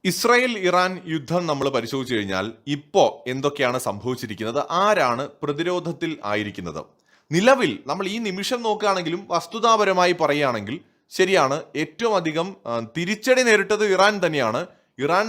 Israel Iran യുദ്ധം നമ്മൾ പരിശോധിച്ചു കഴിഞ്ഞാൽ ഇപ്പോൾ എന്തൊക്കെയാണ് സംഭവിച്ചിരിക്കുന്നത്, ആരാണ് പ്രതിരോധത്തിൽ ആയിരിക്കുന്നത്? നിലവിൽ നമ്മൾ ഈ നിമിഷം നോക്കുകയാണെങ്കിലും വസ്തുതാപരമായി പറയുകയാണെങ്കിൽ ശരിയാണ്, ഏറ്റവും അധികം തിരിച്ചടി നേരിട്ടത് ഇറാൻ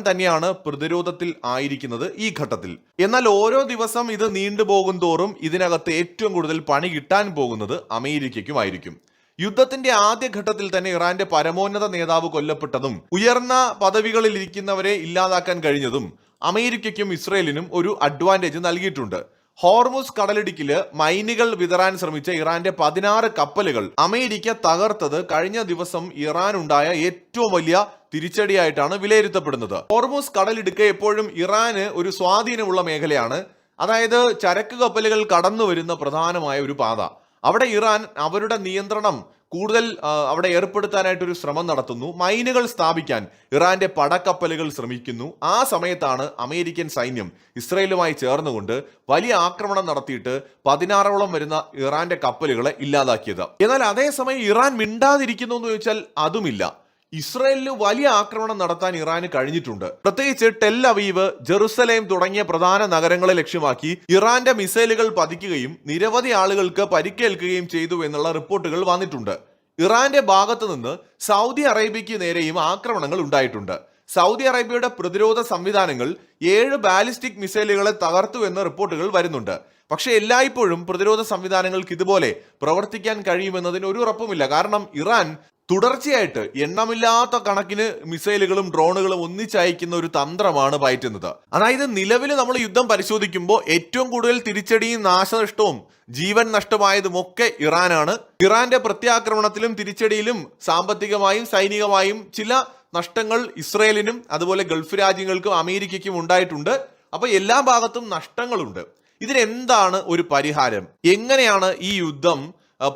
തന്നെയാണ് പ്രതിരോധത്തിൽ ആയിരിക്കുന്നത് ഈ ഘട്ടത്തിൽ. എന്നാൽ ഓരോ ദിവസം ഇത് നീണ്ടുപോകും തോറും ഇതിനകത്ത് ഏറ്റവും കൂടുതൽ പണി കിട്ടാൻ പോകുന്നത് അമേരിക്കയ്ക്കുമായിരിക്കും. യുദ്ധത്തിന്റെ ആദ്യഘട്ടത്തിൽ തന്നെ ഇറാന്റെ പരമോന്നത നേതാവ് കൊല്ലപ്പെട്ടതും ഉയർന്ന പദവികളിൽ ഇരിക്കുന്നവരെ ഇല്ലാതാക്കാൻ കഴിഞ്ഞതും അമേരിക്കയ്ക്കും ഇസ്രയേലിനും ഒരു അഡ്വാൻറ്റേജ് നൽകിയിട്ടുണ്ട്. ഹോർമുസ് കടലിടുക്കില് മൈനുകൾ വിതറാൻ ശ്രമിച്ച ഇറാന്റെ 16 കപ്പലുകൾ അമേരിക്ക തകർത്തത് കഴിഞ്ഞ ദിവസം ഇറാനുണ്ടായ ഏറ്റവും വലിയ തിരിച്ചടിയായിട്ടാണ് വിലയിരുത്തപ്പെടുന്നത്. ഹോർമുസ് കടലിടുക്ക് എപ്പോഴും ഇറാന് ഒരു സ്വാധീനമുള്ള മേഖലയാണ്. അതായത് ചരക്ക് കപ്പലുകൾ കടന്നു വരുന്ന പ്രധാനമായ ഒരു പാത. അവിടെ ഇറാൻ അവരുടെ നിയന്ത്രണം കൂടുതൽ അവിടെ ഏർപ്പെടുത്താനായിട്ടൊരു ശ്രമം നടത്തുന്നു. മൈനുകൾ സ്ഥാപിക്കാൻ ഇറാന്റെ പടക്കപ്പലുകൾ ശ്രമിക്കുന്നു. ആ സമയത്താണ് അമേരിക്കൻ സൈന്യം ഇസ്രയേലുമായി ചേർന്നുകൊണ്ട് വലിയ ആക്രമണം നടത്തിയിട്ട് 16ഓളം വരുന്ന ഇറാന്റെ കപ്പലുകളെ ഇല്ലാതാക്കിയത്. എന്നാൽ അതേസമയം ഇറാൻ മിണ്ടാതിരിക്കുന്നു എന്ന് ചോദിച്ചാൽ അതുമില്ല. ഇസ്രയേലിന് വലിയ ആക്രമണം നടത്താൻ ഇറാന് കഴിഞ്ഞിട്ടുണ്ട്. പ്രത്യേകിച്ച് ടെൽ അവീവ്, ജെറുസലേം തുടങ്ങിയ പ്രധാന നഗരങ്ങളെ ലക്ഷ്യമാക്കി ഇറാന്റെ മിസൈലുകൾ പതിക്കുകയും നിരവധി ആളുകൾക്ക് പരിക്കേൽക്കുകയും ചെയ്തു എന്നുള്ള റിപ്പോർട്ടുകൾ വന്നിട്ടുണ്ട്. ഇറാന്റെ ഭാഗത്ത് നിന്ന് സൗദി അറേബ്യയ്ക്ക് നേരെയും ആക്രമണങ്ങൾ ഉണ്ടായിട്ടുണ്ട്. സൗദി അറേബ്യയുടെ പ്രതിരോധ സംവിധാനങ്ങൾ 7 ബാലിസ്റ്റിക് മിസൈലുകളെ തകർത്തു എന്ന റിപ്പോർട്ടുകൾ വരുന്നുണ്ട്. പക്ഷെ എല്ലായ്പ്പോഴും പ്രതിരോധ സംവിധാനങ്ങൾക്ക് ഇതുപോലെ പ്രവർത്തിക്കാൻ കഴിയുമെന്നതിന് ഒരു ഉറപ്പുമില്ല. കാരണം ഇറാൻ തുടർച്ചയായിട്ട് എണ്ണമില്ലാത്ത കണക്കിന് മിസൈലുകളും ഡ്രോണുകളും ഒന്നിച്ചയക്കുന്ന ഒരു തന്ത്രമാണ് പയറ്റുന്നത്. അതായത് നിലവിൽ നമ്മൾ യുദ്ധം പരിശോധിക്കുമ്പോൾ ഏറ്റവും കൂടുതൽ തിരിച്ചടിയും നാശനഷ്ടവും ജീവൻ നഷ്ടമായതുമൊക്കെ ഇറാനാണ്. ഇറാന്റെ പ്രത്യാക്രമണത്തിലും തിരിച്ചടിയിലും സാമ്പത്തികമായും സൈനികമായും ചില നഷ്ടങ്ങൾ ഇസ്രയേലിനും അതുപോലെ ഗൾഫ് രാജ്യങ്ങൾക്കും അമേരിക്കയ്ക്കും ഉണ്ടായിട്ടുണ്ട്. അപ്പൊ എല്ലാ ഭാഗത്തും നഷ്ടങ്ങളുണ്ട്. ഇതിനെന്താണ് ഒരു പരിഹാരം? എങ്ങനെയാണ് ഈ യുദ്ധം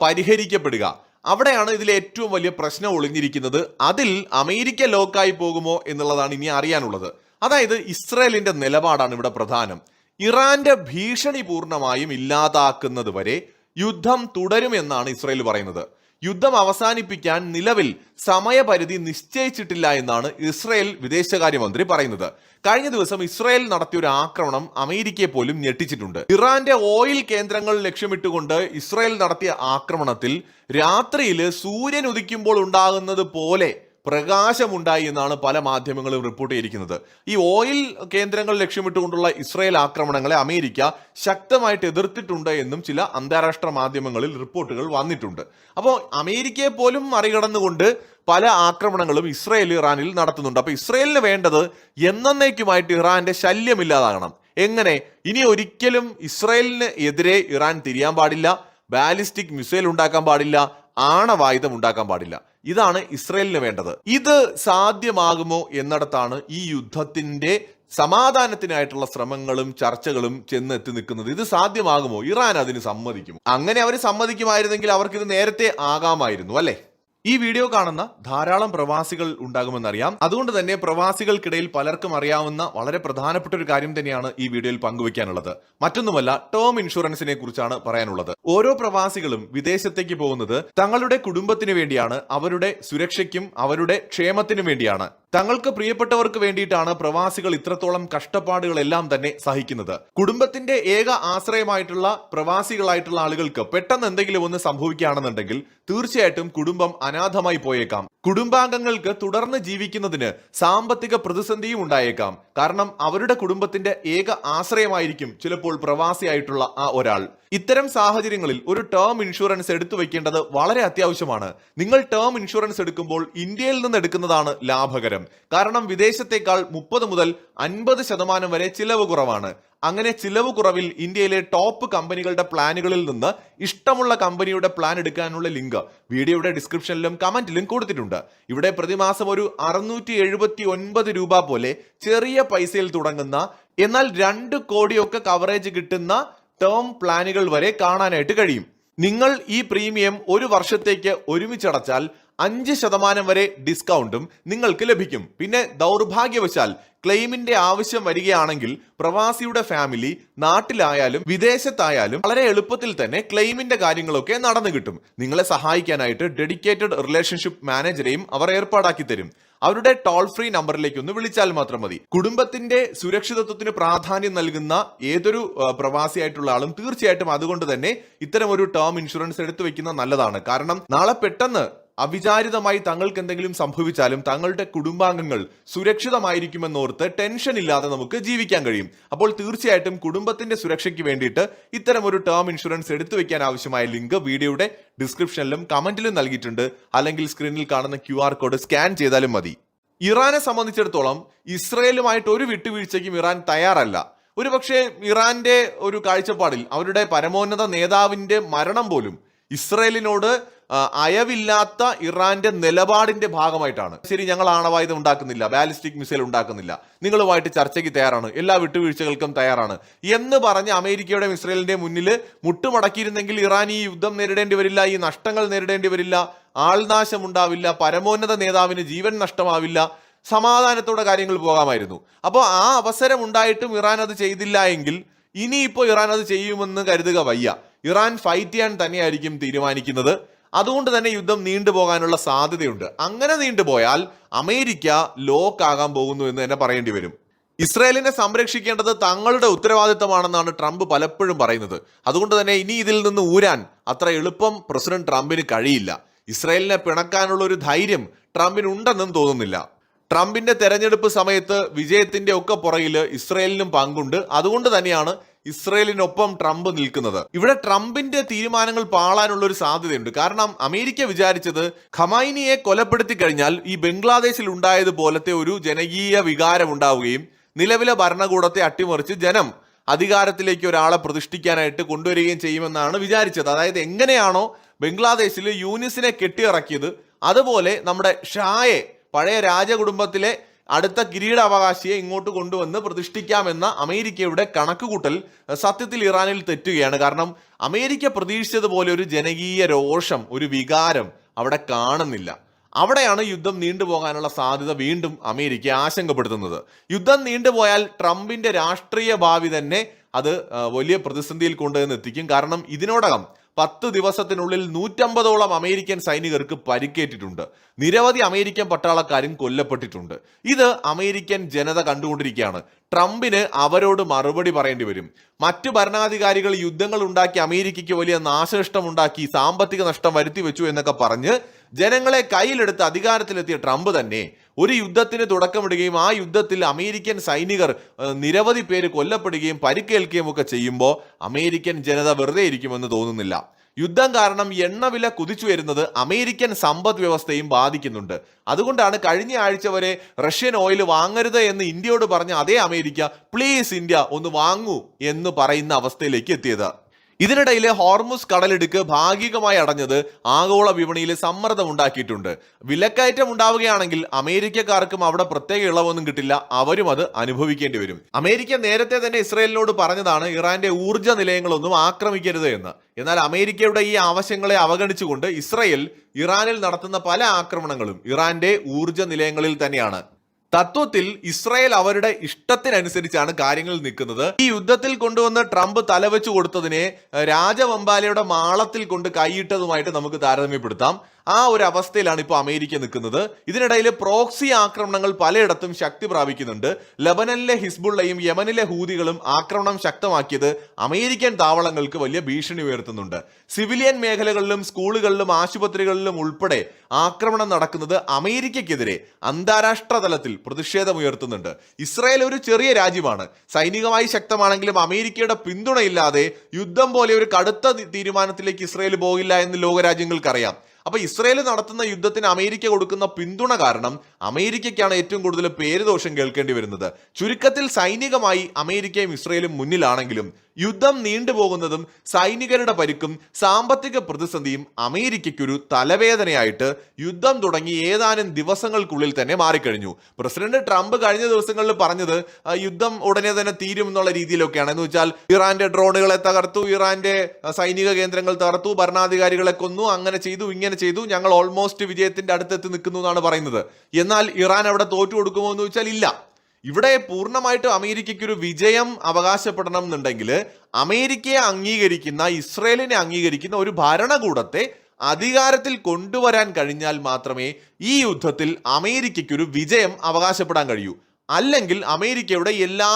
പരിഹരിക്കപ്പെടുക? അവിടെയാണ് ഇതിൽ ഏറ്റവും വലിയ പ്രശ്നം ഒളിഞ്ഞിരിക്കുന്നത്. അതിൽ അമേരിക്ക ലോക്കായി പോകുമോ എന്നുള്ളതാണ് ഇനി അറിയാനുള്ളത്. അതായത് ഇസ്രയേലിന്റെ നിലപാടാണ് ഇവിടെ പ്രധാനം. ഇറാന്റെ ഭീഷണി പൂർണ്ണമായും ഇല്ലാതാക്കുന്നത് വരെ യുദ്ധം തുടരുമെന്നാണ് ഇസ്രയേൽ പറയുന്നത്. യുദ്ധം അവസാനിപ്പിക്കാൻ നിലവിൽ സമയപരിധി നിശ്ചയിച്ചിട്ടില്ല എന്നാണ് ഇസ്രയേൽ വിദേശകാര്യമന്ത്രി പറയുന്നത്. കഴിഞ്ഞ ദിവസം ഇസ്രയേൽ നടത്തിയ ഒരു ആക്രമണം അമേരിക്കയെ പോലും ഞെട്ടിച്ചിട്ടുണ്ട്. ഇറാന്റെ ഓയിൽ കേന്ദ്രങ്ങൾ ലക്ഷ്യമിട്ടുകൊണ്ട് ഇസ്രയേൽ നടത്തിയ ആക്രമണത്തിൽ രാത്രിയിൽ സൂര്യൻ ഉദിക്കുമ്പോൾ ഉണ്ടാകുന്നത് പോലെ പ്രകാശമുണ്ടായി എന്നാണ് പല മാധ്യമങ്ങളും റിപ്പോർട്ട് ചെയ്തിരിക്കുന്നത്. ഈ ഓയിൽ കേന്ദ്രങ്ങൾ ലക്ഷ്യമിട്ടുകൊണ്ടുള്ള ഇസ്രയേൽ ആക്രമണങ്ങളെ അമേരിക്ക ശക്തമായിട്ട് എതിർത്തിട്ടുണ്ട് എന്നും ചില അന്താരാഷ്ട്ര മാധ്യമങ്ങളിൽ റിപ്പോർട്ടുകൾ വന്നിട്ടുണ്ട്. അപ്പോൾ അമേരിക്കയെ പോലും മറികടന്നുകൊണ്ട് പല ആക്രമണങ്ങളും ഇസ്രയേൽ ഇറാനിൽ നടത്തുന്നുണ്ട്. അപ്പൊ ഇസ്രയേലിന് വേണ്ടത് എന്നേക്കുമായിട്ട് ഇറാന്റെ ശല്യമില്ലാതാകണം. എങ്ങനെ? ഇനി ഒരിക്കലും ഇസ്രയേലിന് എതിരെ ഇറാൻ തിരിയാൻ പാടില്ല, ബാലിസ്റ്റിക് മിസൈൽ ഉണ്ടാക്കാൻ പാടില്ല, ആണവായുധം ഉണ്ടാക്കാൻ പാടില്ല. ഇതാണ് ഇസ്രയേലിന് വേണ്ടത്. ഇത് സാധ്യമാകുമോ എന്നിടത്താണ് ഈ യുദ്ധത്തിന്റെ സമാധാനത്തിനായിട്ടുള്ള ശ്രമങ്ങളും ചർച്ചകളും ചെന്നെത്തി നിൽക്കുന്നത്. ഇത് സാധ്യമാകുമോ? ഇറാൻ അതിന് സമ്മതിക്കുമോ? അങ്ങനെ അവർ സമ്മതിക്കുമായിരുന്നെങ്കിൽ അവർക്കിത് നേരത്തെ ആകാമായിരുന്നു, അല്ലെ? ഈ വീഡിയോ കാണുന്ന ധാരാളം പ്രവാസികൾ ഉണ്ടാകുമെന്നറിയാം. അതുകൊണ്ട് തന്നെ പ്രവാസികൾക്കിടയിൽ പലർക്കും അറിയാവുന്ന വളരെ പ്രധാനപ്പെട്ട ഒരു കാര്യം തന്നെയാണ് ഈ വീഡിയോയിൽ പങ്കുവയ്ക്കാനുള്ളത്. മറ്റൊന്നുമല്ല, ടേം ഇൻഷുറൻസിനെ കുറിച്ചാണ് പറയാനുള്ളത്. ഓരോ പ്രവാസികളും വിദേശത്തേക്ക് പോകുന്നത് തങ്ങളുടെ കുടുംബത്തിന് വേണ്ടിയാണ്, അവരുടെ സുരക്ഷയ്ക്കും അവരുടെ ക്ഷേമത്തിനും വേണ്ടിയാണ്. തങ്ങൾക്ക് പ്രിയപ്പെട്ടവർക്ക് വേണ്ടിയിട്ടാണ് പ്രവാസികൾ ഇത്രത്തോളം കഷ്ടപ്പാടുകളെല്ലാം തന്നെ സഹിക്കുന്നത്. കുടുംബത്തിന്റെ ഏക ആശ്രയമായിട്ടുള്ള പ്രവാസികളായിട്ടുള്ള ആളുകൾക്ക് പെട്ടെന്ന് എന്തെങ്കിലും ഒന്ന് സംഭവിക്കുകയാണെന്നുണ്ടെങ്കിൽ തീർച്ചയായിട്ടും കുടുംബം അനാഥമായി പോയേക്കാം. കുടുംബാംഗങ്ങൾക്ക് തുടർന്ന് ജീവിക്കുന്നതിന് സാമ്പത്തിക പ്രതിസന്ധിയും ഉണ്ടായേക്കാം. കാരണം അവരുടെ കുടുംബത്തിന്റെ ഏക ആശ്രയമായിരിക്കും ചിലപ്പോൾ പ്രവാസിയായിട്ടുള്ള ആ ഒരാൾ. ഇത്തരം സാഹചര്യങ്ങളിൽ ഒരു ടേം ഇൻഷുറൻസ് എടുത്തു വെക്കേണ്ടത് വളരെ അത്യാവശ്യമാണ്. നിങ്ങൾ ടേം ഇൻഷുറൻസ് എടുക്കുമ്പോൾ ഇന്ത്യയിൽ നിന്ന് എടുക്കുന്നതാണ് ലാഭകരം. കാരണം വിദേശത്തേക്കാൾ 30 മുതൽ 50% വരെ ചിലവ് കുറവാണ്. അങ്ങനെ ചിലവ് കുറവിൽ ഇന്ത്യയിലെ ടോപ്പ് കമ്പനികളുടെ പ്ലാനുകളിൽ നിന്ന് ഇഷ്ടമുള്ള കമ്പനിയുടെ പ്ലാൻ എടുക്കാനുള്ള ലിങ്ക് വീഡിയോയുടെ ഡിസ്ക്രിപ്ഷനിലും കമന്റിലും കൊടുത്തിട്ടുണ്ട്. ഇവിടെ പ്രതിമാസം ഒരു 679 രൂപ പോലെ ചെറിയ പൈസയിൽ തുടങ്ങുന്ന എന്നാൽ 2 കോടിയൊക്കെ കവറേജ് കിട്ടുന്ന ടേം പ്ലാനുകൾ വരെ കാണാനായിട്ട് കഴിയും. നിങ്ങൾ ഈ പ്രീമിയം ഒരു വർഷത്തേക്ക് ഒരുമിച്ചടച്ചാൽ 5% വരെ ഡിസ്കൗണ്ടും നിങ്ങൾക്ക് ലഭിക്കും. പിന്നെ ദൗർഭാഗ്യവശാൽ ക്ലെയിമിന്റെ ആവശ്യം വരികയാണെങ്കിൽ പ്രവാസിയുടെ ഫാമിലി നാട്ടിലായാലും വിദേശത്തായാലും വളരെ എളുപ്പത്തിൽ തന്നെ ക്ലെയിമിന്റെ കാര്യങ്ങളൊക്കെ നടന്നു കിട്ടും. നിങ്ങളെ സഹായിക്കാനായിട്ട് ഡെഡിക്കേറ്റഡ് റിലേഷൻഷിപ്പ് മാനേജരെയും അവർ ഏർപ്പാടാക്കി തരും. അവരുടെ ടോൾ ഫ്രീ നമ്പറിലേക്ക് ഒന്ന് വിളിച്ചാൽ മാത്രം മതി. കുടുംബത്തിന്റെ സുരക്ഷിതത്വത്തിന് പ്രാധാന്യം നൽകുന്ന ഏതൊരു പ്രവാസിയായിട്ടുള്ള ആളും തീർച്ചയായിട്ടും അതുകൊണ്ട് തന്നെ ഇത്തരം ഒരു ടേം ഇൻഷുറൻസ് എടുത്തു വെക്കുന്നത് നല്ലതാണ്. കാരണം നാളെ പെട്ടെന്ന് അവിചാരിതമായി തങ്ങൾക്ക് എന്തെങ്കിലും സംഭവിച്ചാലും തങ്ങളുടെ കുടുംബാംഗങ്ങൾ സുരക്ഷിതമായിരിക്കുമെന്നോർത്ത് ടെൻഷൻ ഇല്ലാതെ നമുക്ക് ജീവിക്കാൻ കഴിയും. അപ്പോൾ തീർച്ചയായിട്ടും കുടുംബത്തിന്റെ സുരക്ഷയ്ക്ക് വേണ്ടിയിട്ട് ഇത്തരം ഒരു ടേം ഇൻഷുറൻസ് എടുത്തു വെക്കാൻ ആവശ്യമായ ലിങ്ക് വീഡിയോയുടെ ഡിസ്ക്രിപ്ഷനിലും കമന്റിലും നൽകിയിട്ടുണ്ട്. അല്ലെങ്കിൽ സ്ക്രീനിൽ കാണുന്ന QR കോഡ് സ്കാൻ ചെയ്താലും മതി. ഇറാനെ സംബന്ധിച്ചിടത്തോളം ഇസ്രയേലുമായിട്ട് ഒരു വിട്ടുവീഴ്ചയ്ക്കും ഇറാൻ തയ്യാറല്ല. ഒരുപക്ഷെ ഇറാന്റെ ഒരു കാഴ്ചപ്പാടിൽ അവരുടെ പരമോന്നത നേതാവിന്റെ മരണം പോലും ഇസ്രയേലിനോട് അയവില്ലാത്ത ഇറാന്റെ നിലപാടിന്റെ ഭാഗമായിട്ടാണ്. ശരി, ഞങ്ങൾ ആണവായുധം ഉണ്ടാക്കുന്നില്ല, ബാലിസ്റ്റിക് മിസൈൽ ഉണ്ടാക്കുന്നില്ല, നിങ്ങളുമായിട്ട് ചർച്ചയ്ക്ക് തയ്യാറാണ്, എല്ലാ വിട്ടുവീഴ്ചകൾക്കും തയ്യാറാണ് എന്ന് പറഞ്ഞ് അമേരിക്കയുടെയും ഇസ്രയേലിന്റെയും മുന്നിൽ മുട്ടുമടക്കിയിരുന്നെങ്കിൽ ഇറാൻ ഈ യുദ്ധം നേരിടേണ്ടി വരില്ല, ഈ നഷ്ടങ്ങൾ നേരിടേണ്ടി വരില്ല, ആൾനാശം ഉണ്ടാവില്ല, പരമോന്നത നേതാവിന് ജീവൻ നഷ്ടമാവില്ല, സമാധാനത്തോടെ കാര്യങ്ങൾ പോകാമായിരുന്നു. അപ്പോൾ ആ അവസരം ഉണ്ടായിട്ടും ഇറാൻ അത് ചെയ്തില്ല എങ്കിൽ ഇനിയിപ്പോൾ ഇറാൻ അത് ചെയ്യുമെന്ന് കരുതുക വയ്യ. ഇറാൻ ഫൈറ്റ് ചെയ്യാൻ തന്നെയായിരിക്കും തീരുമാനിക്കുന്നത്. അതുകൊണ്ട് തന്നെ യുദ്ധം നീണ്ടുപോകാനുള്ള സാധ്യതയുണ്ട്. അങ്ങനെ നീണ്ടുപോയാൽ അമേരിക്ക ലോക്ക് ആകാൻ പോകുന്നു എന്ന് തന്നെ പറയേണ്ടി വരും. ഇസ്രായേലിനെ സംരക്ഷിക്കേണ്ടത് തങ്ങളുടെ ഉത്തരവാദിത്തമാണെന്നാണ് ട്രംപ് പലപ്പോഴും പറയുന്നത്. അതുകൊണ്ട് തന്നെ ഇനി ഇതിൽ നിന്ന് ഊരാൻ അത്ര എളുപ്പം പ്രസിഡന്റ് ട്രംപിന് കഴിയില്ല. ഇസ്രായേലിനെ പിണക്കാനുള്ള ഒരു ധൈര്യം ട്രംപിന് ഉണ്ടെന്നും തോന്നുന്നില്ല. ട്രംപിന്റെ തെരഞ്ഞെടുപ്പ് സമയത്ത് വിജയത്തിന്റെ ഒക്കെ പുറകിൽ ഇസ്രായേലിനും പങ്കുണ്ട്. അതുകൊണ്ട് തന്നെയാണ് ഇസ്രായേലിനൊപ്പം ട്രംപ് നിൽക്കുന്നത്. ഇവിടെ ട്രംപിന്റെ തീരുമാനങ്ങൾ പാളാനുള്ള ഒരു സാധ്യതയുണ്ട്. കാരണം അമേരിക്ക വിചാരിച്ചത് ഖമൈനിയെ കൊലപ്പെടുത്തി കഴിഞ്ഞാൽ ഈ ബംഗ്ലാദേശിൽ ഉണ്ടായതുപോലത്തെ ഒരു ജനകീയ വികാരം ഉണ്ടാവുകയും നിലവിലെ ഭരണകൂടത്തെ അട്ടിമറിച്ച് ജനം അധികാരത്തിലേക്ക് ഒരാളെ പ്രതിഷ്ഠിക്കാനായിട്ട് കൊണ്ടുവരികയും ചെയ്യുമെന്നാണ് വിചാരിച്ചത്. അതായത് എങ്ങനെയാണോ ബംഗ്ലാദേശിൽ യൂനിസിനെ കെട്ടിയിറക്കിയത് അതുപോലെ നമ്മുടെ ഷായെ, പഴയ രാജകുടുംബത്തിലെ അടുത്ത കിരീടാവകാശിയെ ഇങ്ങോട്ട് കൊണ്ടുവന്ന് പ്രതിഷ്ഠിക്കാമെന്ന അമേരിക്കയുടെ കണക്കുകൂട്ടൽ സത്യത്തിൽ ഇറാനിൽ തെറ്റുകയാണ്. കാരണം അമേരിക്ക പ്രതീക്ഷിച്ചതുപോലെ ഒരു ജനകീയ രോഷം, ഒരു വികാരം അവിടെ കാണുന്നില്ല. അവിടെയാണ് യുദ്ധം നീണ്ടുപോകാനുള്ള സാധ്യത വീണ്ടും അമേരിക്ക ആശങ്കപ്പെടുത്തുന്നത്. യുദ്ധം നീണ്ടുപോയാൽ ട്രംപിന്റെ രാഷ്ട്രീയ ഭാവി തന്നെ അത് വലിയ പ്രതിസന്ധിയിൽ കൊണ്ടുവന്ന് എത്തിക്കും. കാരണം ഇതിനോടകം 10 ദിവസത്തിനുള്ളിൽ 150ഓളം അമേരിക്കൻ സൈനികർക്ക് പരിക്കേറ്റിട്ടുണ്ട്. നിരവധി അമേരിക്കൻ പട്ടാളക്കാരും കൊല്ലപ്പെട്ടിട്ടുണ്ട്. ഇത് അമേരിക്കൻ ജനത കണ്ടുകൊണ്ടിരിക്കുകയാണ്. ട്രംപിന് അവരോട് മറുപടി പറയേണ്ടി വരും. മറ്റു ഭരണാധികാരികൾ യുദ്ധങ്ങൾ ഉണ്ടാക്കി അമേരിക്കയ്ക്ക് വലിയ നാശനഷ്ടം ഉണ്ടാക്കി, സാമ്പത്തിക നഷ്ടം വരുത്തി വെച്ചു എന്നൊക്കെ പറഞ്ഞ് ജനങ്ങളെ കയ്യിലെടുത്ത് അധികാരത്തിലെത്തിയ ട്രംപ് തന്നെ ഒരു യുദ്ധത്തിന് തുടക്കമിടുകയും ആ യുദ്ധത്തിൽ അമേരിക്കൻ സൈനികർ നിരവധി പേര് കൊല്ലപ്പെടുകയും പരിക്കേൽക്കുകയും ഒക്കെ ചെയ്യുമ്പോൾ അമേരിക്കൻ ജനത വെറുതെ ഇരിക്കുമെന്ന് തോന്നുന്നില്ല. യുദ്ധം കാരണം എണ്ണവില കുതിച്ചു വരുന്നത് അമേരിക്കൻ സമ്പദ് വ്യവസ്ഥയും ബാധിക്കുന്നുണ്ട്. അതുകൊണ്ടാണ് കഴിഞ്ഞ ആഴ്ച വരെ റഷ്യൻ ഓയിൽ വാങ്ങരുത് എന്ന് ഇന്ത്യയോട് പറഞ്ഞ അതേ അമേരിക്ക പ്ലീസ് ഇന്ത്യ ഒന്ന് വാങ്ങൂ എന്ന് പറയുന്ന അവസ്ഥയിലേക്ക് എത്തിയത്. ഇതിനിടയിൽ ഹോർമുസ് കടലിടുക്ക് ഭാഗികമായി അടഞ്ഞത് ആഗോള വിപണിയിൽ സമ്മർദ്ദം ഉണ്ടാക്കിയിട്ടുണ്ട്. വിലക്കയറ്റം ഉണ്ടാവുകയാണെങ്കിൽ അമേരിക്കക്കാർക്കും അവിടെ പ്രത്യേക ഇളവൊന്നും കിട്ടില്ല, അവരും അത് അനുഭവിക്കേണ്ടി വരും. അമേരിക്ക നേരത്തെ തന്നെ ഇസ്രയേലിനോട് പറഞ്ഞതാണ് ഇറാന്റെ ഊർജ്ജ നിലയങ്ങളൊന്നും ആക്രമിക്കരുത് എന്ന്. എന്നാൽ അമേരിക്കയുടെ ഈ ആവശ്യങ്ങളെ അവഗണിച്ചുകൊണ്ട് ഇസ്രയേൽ ഇറാനിൽ നടത്തുന്ന പല ആക്രമണങ്ങളും ഇറാന്റെ ഊർജ്ജ നിലയങ്ങളിൽ തന്നെയാണ്. തത്വത്തിൽ ഇസ്രായേൽ അവരുടെ ഇഷ്ടത്തിനനുസരിച്ചാണ് കാര്യങ്ങൾ നിൽക്കുന്നത്. ഈ യുദ്ധത്തിൽ കൊണ്ടുവന്ന് ട്രംപ് തലവെച്ചു കൊടുത്തതിനെ രാജവമ്പാലയുടെ മാളത്തിൽ കൊണ്ട് കൈയിട്ടതുമായിട്ട് നമുക്ക് താരതമ്യപ്പെടുത്താം. ആ ഒരു അവസ്ഥയിലാണ് ഇപ്പോൾ അമേരിക്ക നിൽക്കുന്നത്. ഇതിനിടയിൽ പ്രോക്സി ആക്രമണങ്ങൾ പലയിടത്തും ശക്തി പ്രാപിക്കുന്നുണ്ട്. ലബനനിലെ ഹിസ്ബുള്ളയും യമനിലെ ഹൂതികളും ആക്രമണം ശക്തമാക്കിയത് അമേരിക്കൻ താവളങ്ങൾക്ക് വലിയ ഭീഷണി ഉയർത്തുന്നുണ്ട്. സിവിലിയൻ മേഖലകളിലും സ്കൂളുകളിലും ആശുപത്രികളിലും ഉൾപ്പെടെ ആക്രമണം നടക്കുന്നത് അമേരിക്കയ്ക്കെതിരെ അന്താരാഷ്ട്ര തലത്തിൽ പ്രതിഷേധമുയർത്തുന്നുണ്ട്. ഇസ്രായേൽ ഒരു ചെറിയ രാജ്യമാണ്, സൈനികമായി ശക്തമാണെങ്കിലും അമേരിക്കയുടെ പിന്തുണയില്ലാതെ യുദ്ധം പോലെ ഒരു കടുത്ത തീരുമാനത്തിലേക്ക് ഇസ്രായേൽ പോകില്ല എന്ന് ലോകരാജ്യങ്ങൾക്കറിയാം. അപ്പൊ ഇസ്രായേൽ നടത്തുന്ന യുദ്ധത്തിന് അമേരിക്ക കൊടുക്കുന്ന പിന്തുണ കാരണം അമേരിക്കയ്ക്കാണ് ഏറ്റവും കൂടുതൽ പേരുദോഷം കേൾക്കേണ്ടി വരുന്നത്. ചുരുക്കത്തിൽ സൈനികമായി അമേരിക്കയും ഇസ്രായേലും മുന്നിലാണെങ്കിലും യുദ്ധം നീണ്ടുപോകുന്നതും സൈനികരുടെ പരിക്കും സാമ്പത്തിക പ്രതിസന്ധിയും അമേരിക്കയ്ക്കൊരു തലവേദനയായിട്ട് യുദ്ധം തുടങ്ങി ഏതാനും ദിവസങ്ങൾക്കുള്ളിൽ തന്നെ മാറിക്കഴിഞ്ഞു. പ്രസിഡന്റ് ട്രംപ് കഴിഞ്ഞ ദിവസങ്ങളിൽ പറഞ്ഞത് യുദ്ധം ഉടനെ തന്നെ തീരും എന്നുള്ള രീതിയിലൊക്കെയാണ്. എന്ന് വെച്ചാൽ ഇറാന്റെ ഡ്രോണുകളെ തകർത്തു, ഇറാന്റെ സൈനിക കേന്ദ്രങ്ങൾ തകർത്തു, ഭരണാധികാരികളെ കൊന്നു, അങ്ങനെ ചെയ്തു ഇങ്ങനെ ചെയ്തു, ഞങ്ങൾ ഓൾമോസ്റ്റ് വിജയത്തിന്റെ അടുത്തെത്തി നിൽക്കുന്നു എന്നാണ് പറയുന്നത്. എന്നാൽ ഇറാൻ അവിടെ തോറ്റു കൊടുക്കുമോ എന്ന് ചോദിച്ചാൽ ഇല്ല. ഇവിടെ പൂർണ്ണമായിട്ടും അമേരിക്കയ്ക്ക് ഒരു വിജയം അവകാശപ്പെടണം എന്നുണ്ടെങ്കിൽ അമേരിക്കയെ അംഗീകരിക്കുന്ന, ഇസ്രയേലിനെ അംഗീകരിക്കുന്ന ഒരു ഭരണകൂടത്തെ അധികാരത്തിൽ കൊണ്ടുവരാൻ കഴിഞ്ഞാൽ മാത്രമേ ഈ യുദ്ധത്തിൽ അമേരിക്കയ്ക്ക് ഒരു വിജയം അവകാശപ്പെടാൻ കഴിയൂ. അല്ലെങ്കിൽ അമേരിക്കയുടെ എല്ലാ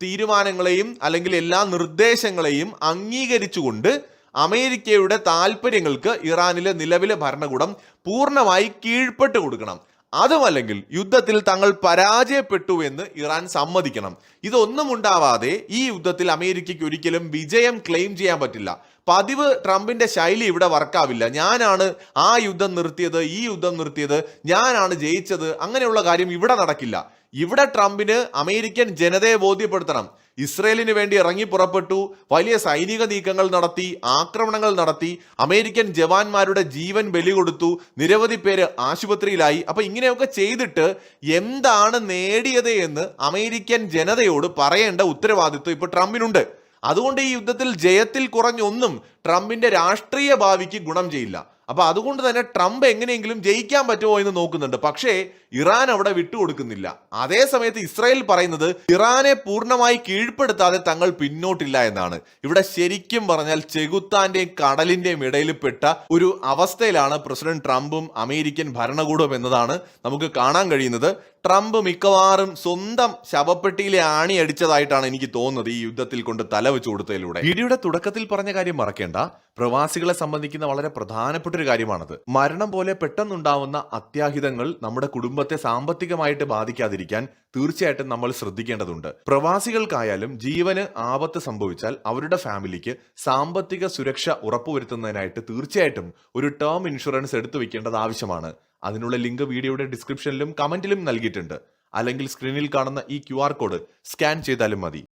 തീരുമാനങ്ങളെയും അല്ലെങ്കിൽ എല്ലാ നിർദ്ദേശങ്ങളെയും അംഗീകരിച്ചുകൊണ്ട് അമേരിക്കയുടെ താല്പര്യങ്ങൾക്ക് ഇറാനിലെ നിലവിലെ ഭരണകൂടം പൂർണ്ണമായി കീഴ്പ്പെട്ട് കൊടുക്കണം. അതുമല്ലെങ്കിൽ യുദ്ധത്തിൽ തങ്ങൾ പരാജയപ്പെട്ടു എന്ന് ഇറാൻ സമ്മതിക്കണം. ഇതൊന്നും ഉണ്ടാവാതെ ഈ യുദ്ധത്തിൽ അമേരിക്കയ്ക്ക് ഒരിക്കലും വിജയം ക്ലെയിം ചെയ്യാൻ പറ്റില്ല. പതിവ് ട്രംപിന്റെ ശൈലി ഇവിടെ വർക്കാവില്ല. ഞാനാണ് ആ യുദ്ധം നിർത്തിയത്, ഈ യുദ്ധം നിർത്തിയത്, ഞാനാണ് ജയിച്ചത്, അങ്ങനെയുള്ള കാര്യം ഇവിടെ നടക്കില്ല. ഇവിടെ ട്രംപിന് അമേരിക്കൻ ജനതയെ ബോധ്യപ്പെടുത്തണം. ഇസ്രയേലിന് വേണ്ടി ഇറങ്ങി പുറപ്പെട്ടു, വലിയ സൈനിക നീക്കങ്ങൾ നടത്തി, ആക്രമണങ്ങൾ നടത്തി, അമേരിക്കൻ ജവാന്മാരുടെ ജീവൻ ബലി കൊടുത്തു, നിരവധി പേര് ആശുപത്രിയിലായി. അപ്പൊ ഇങ്ങനെയൊക്കെ ചെയ്തിട്ട് എന്താണ് നേടിയത് എന്ന് അമേരിക്കൻ ജനതയോട് പറയേണ്ട ഉത്തരവാദിത്വം ഇപ്പൊ ട്രംപിനുണ്ട്. അതുകൊണ്ട് ഈ യുദ്ധത്തിൽ ജയത്തിൽ കുറഞ്ഞൊന്നും ട്രംപിന്റെ രാഷ്ട്രീയ ഭാവിക്ക് ഗുണം ചെയ്യില്ല. അപ്പൊ അതുകൊണ്ട് തന്നെ ട്രംപ് എങ്ങനെയെങ്കിലും ജയിക്കാൻ പറ്റുമോ എന്ന് നോക്കുന്നുണ്ട്. പക്ഷേ ഇറാൻ അവിടെ വിട്ടുകൊടുക്കുന്നില്ല. അതേ സമയത്ത് ഇസ്രായേൽ പറയുന്നത് ഇറാനെ പൂർണ്ണമായി കീഴ്പ്പെടുത്താതെ തങ്ങൾ പിന്നോട്ടില്ല എന്നാണ്. ഇവിടെ ശരിക്കും പറഞ്ഞാൽ ചെകുത്താന്റെയും കടലിന്റെയും ഇടയിൽ പെട്ട ഒരു അവസ്ഥയിലാണ് പ്രസിഡന്റ് ട്രംപും അമേരിക്കൻ ഭരണകൂടവും എന്നതാണ് നമുക്ക് കാണാൻ കഴിയുന്നത്. ട്രംപ് മിക്കവാറും സ്വന്തം ശവപ്പെട്ടിയിലെ ആണി അടിച്ചതായിട്ടാണ് എനിക്ക് തോന്നുന്നത് ഈ യുദ്ധത്തിൽ കൊണ്ട് തലവെച്ചു കൊടുത്തതിലൂടെ. വീഡിയോയുടെ തുടക്കത്തിൽ പറഞ്ഞ കാര്യം മറക്കേണ്ട. പ്രവാസികളെ സംബന്ധിക്കുന്ന വളരെ പ്രധാനപ്പെട്ട ഒരു കാര്യമാണത്. മരണം പോലെ പെട്ടെന്നുണ്ടാവുന്ന അത്യാഹിതങ്ങൾ നമ്മുടെ കുടുംബത്തെ സാമ്പത്തികമായിട്ട് ബാധിക്കാതിരിക്കാൻ തീർച്ചയായിട്ടും നമ്മൾ ശ്രദ്ധിക്കേണ്ടതുണ്ട്. പ്രവാസികൾക്കായാലും ജീവന് ആപത്ത് സംഭവിച്ചാൽ അവരുടെ ഫാമിലിക്ക് സാമ്പത്തിക സുരക്ഷ ഉറപ്പുവരുത്തുന്നതിനായിട്ട് തീർച്ചയായിട്ടും ഒരു ടേം ഇൻഷുറൻസ് എടുത്തു വെക്കേണ്ടത് ആവശ്യമാണ്. അതിനുള്ള ലിങ്ക് വീഡിയോയുടെ ഡിസ്ക്രിപ്ഷനിലും കമന്റിലും നൽകിയിട്ടുണ്ട്. അല്ലെങ്കിൽ സ്ക്രീനിൽ കാണുന്ന ഈ QR കോഡ് സ്കാൻ ചെയ്താലും മതി.